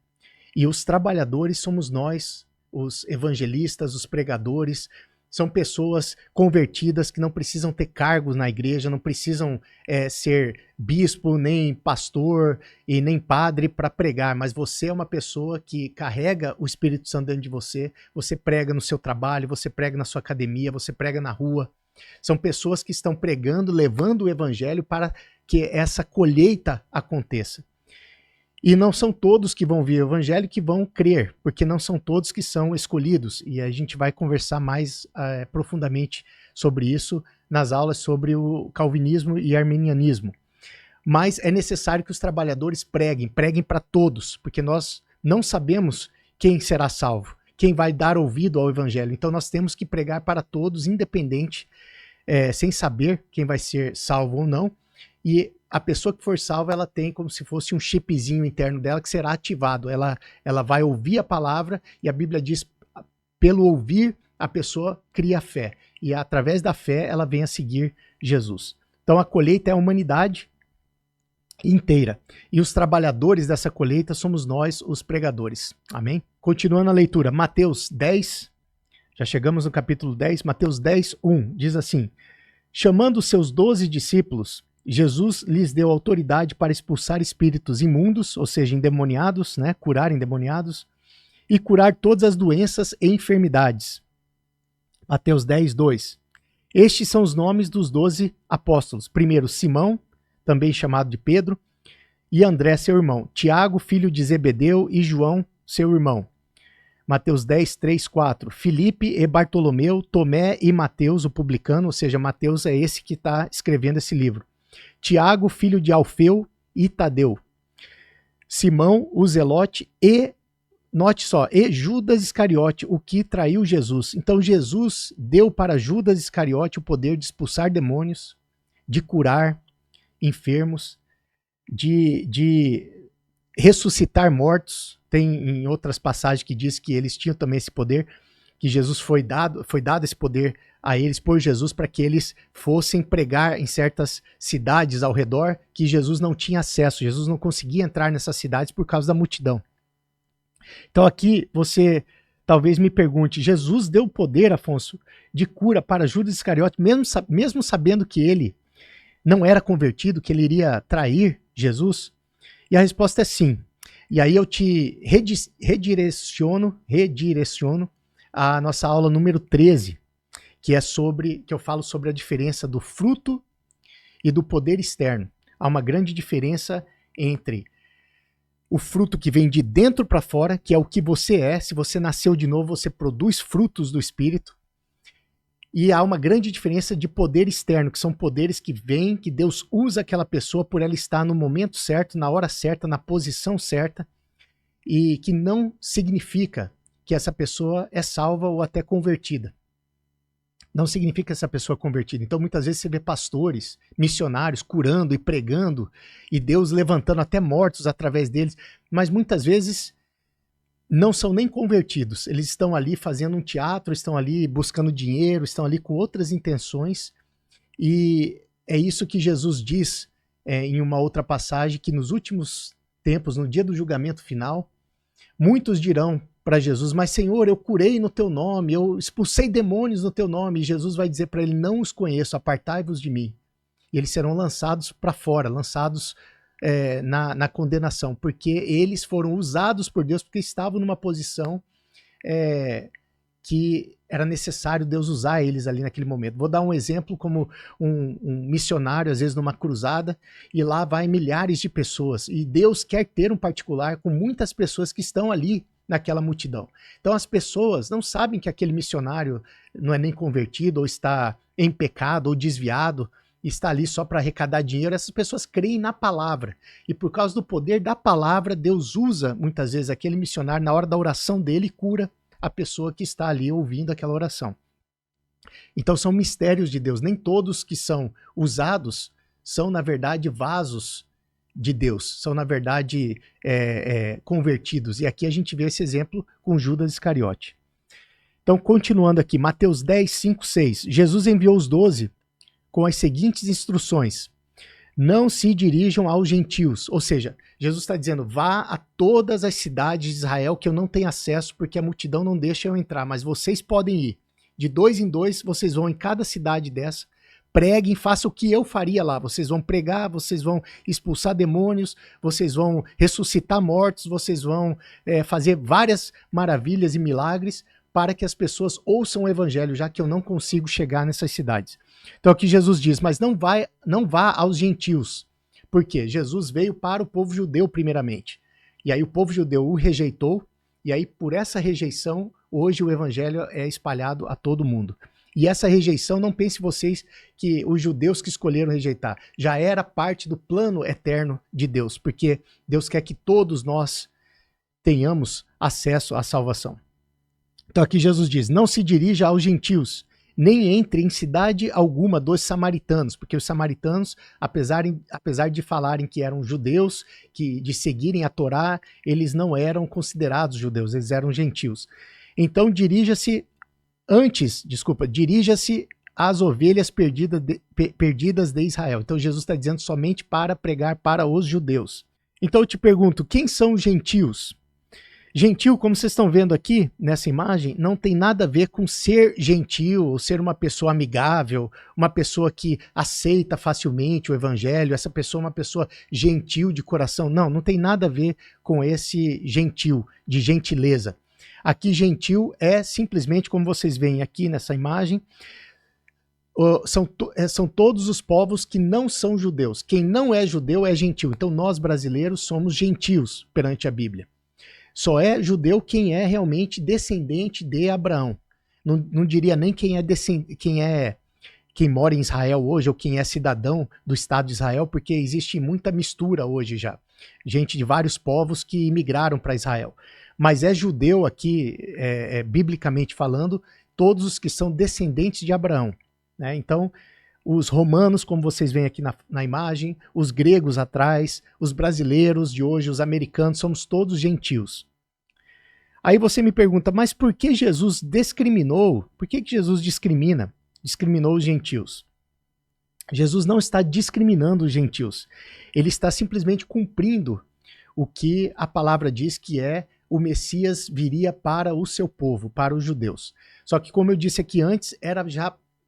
E os trabalhadores somos nós, os evangelistas, os pregadores. São pessoas convertidas que não precisam ter cargos na igreja, não precisam ser bispo, nem pastor e nem padre para pregar, mas você é uma pessoa que carrega o Espírito Santo dentro de você, você prega no seu trabalho, você prega na sua academia, você prega na rua. São pessoas que estão pregando, levando o evangelho para que essa colheita aconteça. E não são todos que vão ouvir o evangelho que vão crer, porque não são todos que são escolhidos. E a gente vai conversar mais profundamente sobre isso nas aulas sobre o calvinismo e arminianismo. Mas é necessário que os trabalhadores preguem para todos, porque nós não sabemos quem será salvo, quem vai dar ouvido ao evangelho. Então nós temos que pregar para todos, independente, sem saber quem vai ser salvo ou não. E a pessoa que for salva, ela tem como se fosse um chipzinho interno dela que será ativado. Ela vai ouvir a palavra e a Bíblia diz, pelo ouvir, a pessoa cria fé. E através da fé, ela vem a seguir Jesus. Então a colheita é a humanidade inteira. E os trabalhadores dessa colheita somos nós, os pregadores. Amém? Continuando a leitura, Mateus 10, já chegamos no capítulo 10, Mateus 10, 1, diz assim: chamando os seus 12 discípulos, Jesus lhes deu autoridade para expulsar espíritos imundos, ou seja, endemoniados, né, curar endemoniados, e curar todas as doenças e enfermidades. Mateus 10, 2. Estes são os nomes dos 12 apóstolos. Primeiro, Simão, também chamado de Pedro, e André, seu irmão. Tiago, filho de Zebedeu, e João, seu irmão. Mateus 10, 3, 4. Filipe e Bartolomeu, Tomé e Mateus, o publicano, ou seja, Mateus é esse que está escrevendo esse livro. Tiago, filho de Alfeu e Tadeu. Simão, o Zelote e, note só, e Judas Iscariote, o que traiu Jesus. Então Jesus deu para Judas Iscariote o poder de expulsar demônios, de curar enfermos, de ressuscitar mortos. Tem em outras passagens que diz que eles tinham também esse poder, que Jesus foi dado esse poder a eles por Jesus para que eles fossem pregar em certas cidades ao redor que Jesus não tinha acesso, Jesus não conseguia entrar nessas cidades por causa da multidão. Então aqui você talvez me pergunte, Jesus deu poder, Afonso, de cura para Judas Iscariote, mesmo sabendo que ele não era convertido, que ele iria trair Jesus? E a resposta é sim. E aí eu te redireciono a nossa aula número 13, que eu falo sobre a diferença do fruto e do poder externo. Há uma grande diferença entre o fruto que vem de dentro para fora, que é o que você é. Se você nasceu de novo, você produz frutos do Espírito. E há uma grande diferença de poder externo, que são poderes que vêm, que Deus usa aquela pessoa por ela estar no momento certo, na hora certa, na posição certa, e que não significa que essa pessoa é salva ou até convertida. Não significa essa pessoa convertida. Então muitas vezes você vê pastores, missionários curando e pregando, e Deus levantando até mortos através deles, mas muitas vezes não são nem convertidos. Eles estão ali fazendo um teatro, estão ali buscando dinheiro, estão ali com outras intenções, e é isso que Jesus diz em uma outra passagem, que nos últimos tempos, no dia do julgamento final, muitos dirão para Jesus: mas Senhor, eu curei no teu nome, eu expulsei demônios no teu nome. E Jesus vai dizer para ele: não os conheço, apartai-vos de mim. E eles serão lançados para fora, lançados na condenação, porque eles foram usados por Deus, porque estavam numa posição que era necessário Deus usar eles ali naquele momento. Vou dar um exemplo como um missionário, às vezes numa cruzada, e lá vai milhares de pessoas, e Deus quer ter um particular com muitas pessoas que estão ali naquela multidão. Então as pessoas não sabem que aquele missionário não é nem convertido, ou está em pecado, ou desviado, está ali só para arrecadar dinheiro. Essas pessoas creem na palavra, e por causa do poder da palavra, Deus usa muitas vezes aquele missionário na hora da oração dele e cura a pessoa que está ali ouvindo aquela oração. Então são mistérios de Deus. Nem todos que são usados são, na verdade, vasos de Deus. São, na verdade, convertidos. E aqui a gente vê esse exemplo com Judas Iscariote. Então, continuando aqui, Mateus 10, 5, 6. Jesus enviou os 12 com as seguintes instruções: não se dirijam aos gentios. Ou seja, Jesus está dizendo: vá a todas as cidades de Israel que eu não tenho acesso, porque a multidão não deixa eu entrar, mas vocês podem ir. De 2 em 2, vocês vão em cada cidade dessa, preguem, façam o que eu faria lá. Vocês vão pregar, vocês vão expulsar demônios, vocês vão ressuscitar mortos, vocês vão fazer várias maravilhas e milagres para que as pessoas ouçam o evangelho, já que eu não consigo chegar nessas cidades. Então aqui Jesus diz: mas não vá aos gentios. Por quê? Jesus veio para o povo judeu primeiramente. E aí o povo judeu o rejeitou, e aí por essa rejeição, hoje o evangelho é espalhado a todo mundo. E essa rejeição, não pense vocês que os judeus que escolheram rejeitar, já era parte do plano eterno de Deus, porque Deus quer que todos nós tenhamos acesso à salvação. Então aqui Jesus diz: não se dirija aos gentios, nem entre em cidade alguma dos samaritanos, porque os samaritanos, apesar de falarem que eram judeus, de seguirem a Torá, eles não eram considerados judeus, eles eram gentios. Então dirija-se as ovelhas perdidas de Israel. Então Jesus está dizendo somente para pregar para os judeus. Então eu te pergunto, quem são os gentios? Gentil, como vocês estão vendo aqui nessa imagem, não tem nada a ver com ser gentil, ou ser uma pessoa amigável, uma pessoa que aceita facilmente o evangelho, essa pessoa é uma pessoa gentil de coração. Não, não tem nada a ver com esse gentil, de gentileza. Aqui gentil é simplesmente, como vocês veem aqui nessa imagem, são todos os povos que não são judeus. Quem não é judeu é gentil. Então nós brasileiros somos gentios perante a Bíblia. Só é judeu quem é realmente descendente de Abraão. Não diria nem quem mora em Israel hoje ou quem é cidadão do Estado de Israel, porque existe muita mistura hoje já. Gente de vários povos que imigraram para Israel. Mas é judeu aqui, biblicamente falando, todos os que são descendentes de Abraão. Né? Então, os romanos, como vocês veem aqui na imagem, os gregos atrás, os brasileiros de hoje, os americanos, somos todos gentios. Aí você me pergunta, mas por que Jesus discriminou? Por que Jesus discriminou os gentios? Jesus não está discriminando os gentios. Ele está simplesmente cumprindo o que a palavra diz que é o Messias viria para o seu povo, para os judeus. Só que, como eu disse aqui antes,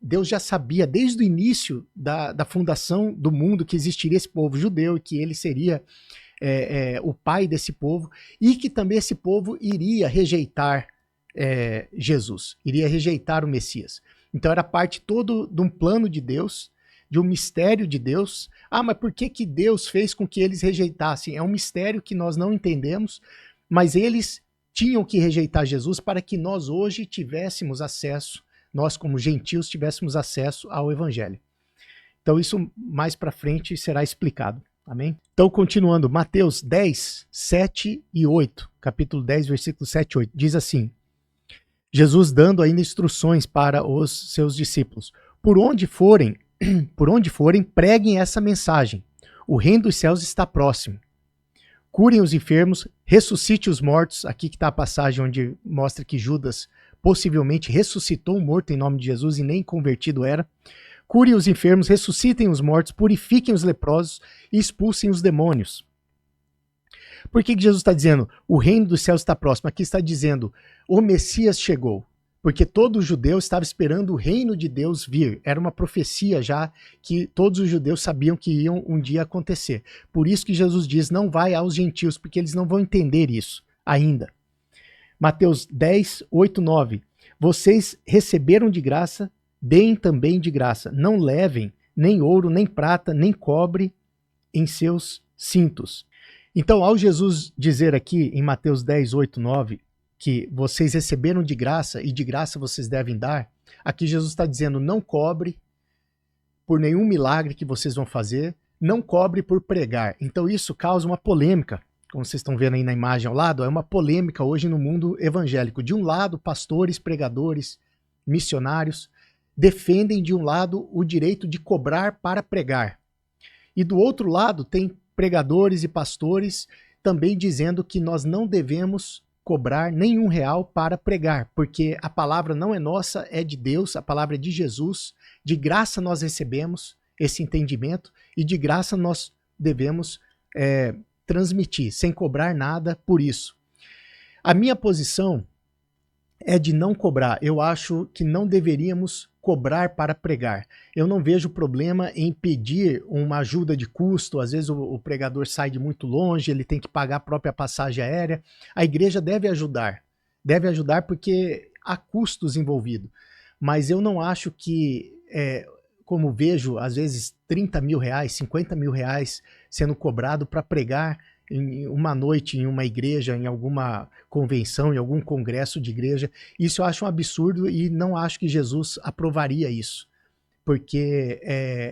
Deus já sabia desde o início da fundação do mundo que existiria esse povo judeu e que ele seria o pai desse povo e que também esse povo iria rejeitar Jesus, iria rejeitar o Messias. Então era parte todo de um plano de Deus, de um mistério de Deus. Ah, mas por que Deus fez com que eles rejeitassem? É um mistério que nós não entendemos, mas eles tinham que rejeitar Jesus para que nós hoje tivéssemos acesso, nós como gentios tivéssemos acesso ao evangelho. Então isso mais para frente será explicado. Amém? Então continuando, Mateus 10, 7 e 8, capítulo 10, versículos 7 e 8, diz assim, Jesus dando ainda instruções para os seus discípulos, por onde forem, preguem essa mensagem, o reino dos céus está próximo. Curem os enfermos, ressuscite os mortos, aqui que está a passagem onde mostra que Judas possivelmente ressuscitou um morto em nome de Jesus e nem convertido era. Curem os enfermos, ressuscitem os mortos, purifiquem os leprosos e expulsem os demônios. Por que Jesus está dizendo o reino dos céus está próximo? Aqui está dizendo o Messias chegou. Porque todo judeu estava esperando o reino de Deus vir. Era uma profecia já que todos os judeus sabiam que iam um dia acontecer. Por isso que Jesus diz, não vai aos gentios, porque eles não vão entender isso ainda. Mateus 10, 8, 9. Vocês receberam de graça, deem também de graça. Não levem nem ouro, nem prata, nem cobre em seus cintos. Então, ao Jesus dizer aqui em Mateus 10, 8, 9, que vocês receberam de graça e de graça vocês devem dar, aqui Jesus está dizendo, não cobre por nenhum milagre que vocês vão fazer, não cobre por pregar. Então isso causa uma polêmica, como vocês estão vendo aí na imagem ao lado, é uma polêmica hoje no mundo evangélico. De um lado, pastores, pregadores, missionários, defendem de um lado o direito de cobrar para pregar. E do outro lado tem pregadores e pastores também dizendo que nós não devemos cobrar nenhum real para pregar, porque a palavra não é nossa, é de Deus, a palavra é de Jesus, de graça nós recebemos esse entendimento e de graça nós devemos transmitir, sem cobrar nada por isso. A minha posição é de não cobrar. Eu acho que não deveríamos cobrar para pregar. Eu não vejo problema em pedir uma ajuda de custo. Às vezes o pregador sai de muito longe, ele tem que pagar a própria passagem aérea. A igreja deve ajudar porque há custos envolvidos. Mas eu não acho que, como vejo, às vezes 30 mil reais, 50 mil reais sendo cobrado para pregar em uma noite em uma igreja, em alguma convenção, em algum congresso de igreja. Isso eu acho um absurdo e não acho que Jesus aprovaria isso. Porque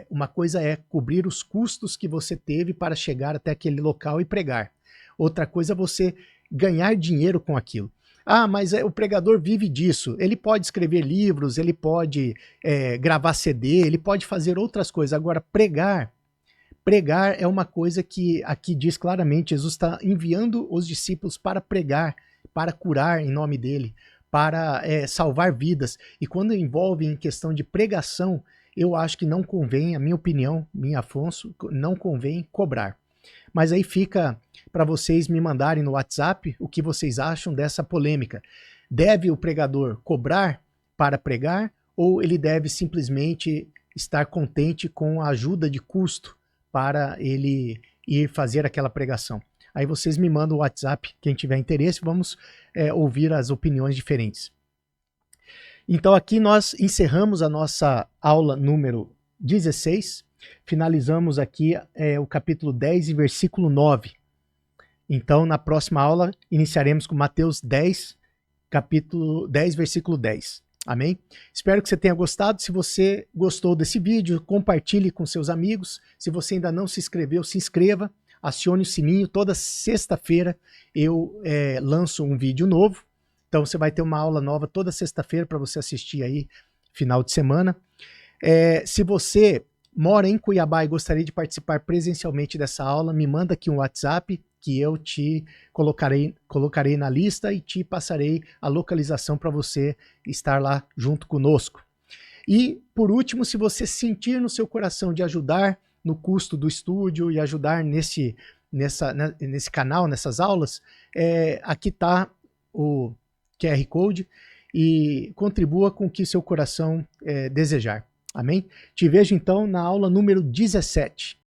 uma coisa é cobrir os custos que você teve para chegar até aquele local e pregar. Outra coisa é você ganhar dinheiro com aquilo. Ah, mas o pregador vive disso. Ele pode escrever livros, ele pode gravar CD, ele pode fazer outras coisas. Agora, pregar é uma coisa que aqui diz claramente, Jesus está enviando os discípulos para pregar, para curar em nome dele, para salvar vidas. E quando envolve em questão de pregação, eu acho que não convém, a minha opinião, minha Afonso, não convém cobrar. Mas aí fica para vocês me mandarem no WhatsApp o que vocês acham dessa polêmica. Deve o pregador cobrar para pregar ou ele deve simplesmente estar contente com a ajuda de custo para ele ir fazer aquela pregação? Aí vocês me mandam o WhatsApp, quem tiver interesse, vamos ouvir as opiniões diferentes. Então aqui nós encerramos a nossa aula número 16, finalizamos aqui o capítulo 10 e versículo 9. Então na próxima aula iniciaremos com Mateus 10, capítulo 10, versículo 10. Amém? Espero que você tenha gostado. Se você gostou desse vídeo, compartilhe com seus amigos. Se você ainda não se inscreveu, se inscreva. Acione o sininho. Toda sexta-feira eu lanço um vídeo novo. Então você vai ter uma aula nova toda sexta-feira para você assistir aí, final de semana. Se você mora em Cuiabá e gostaria de participar presencialmente dessa aula, me manda aqui um WhatsApp que eu te colocarei na lista e te passarei a localização para você estar lá junto conosco. E, por último, se você sentir no seu coração de ajudar no custo do estúdio e ajudar nesse canal, nessas aulas, aqui está o QR Code e contribua com o que seu coração desejar. Amém? Te vejo então na aula número 17.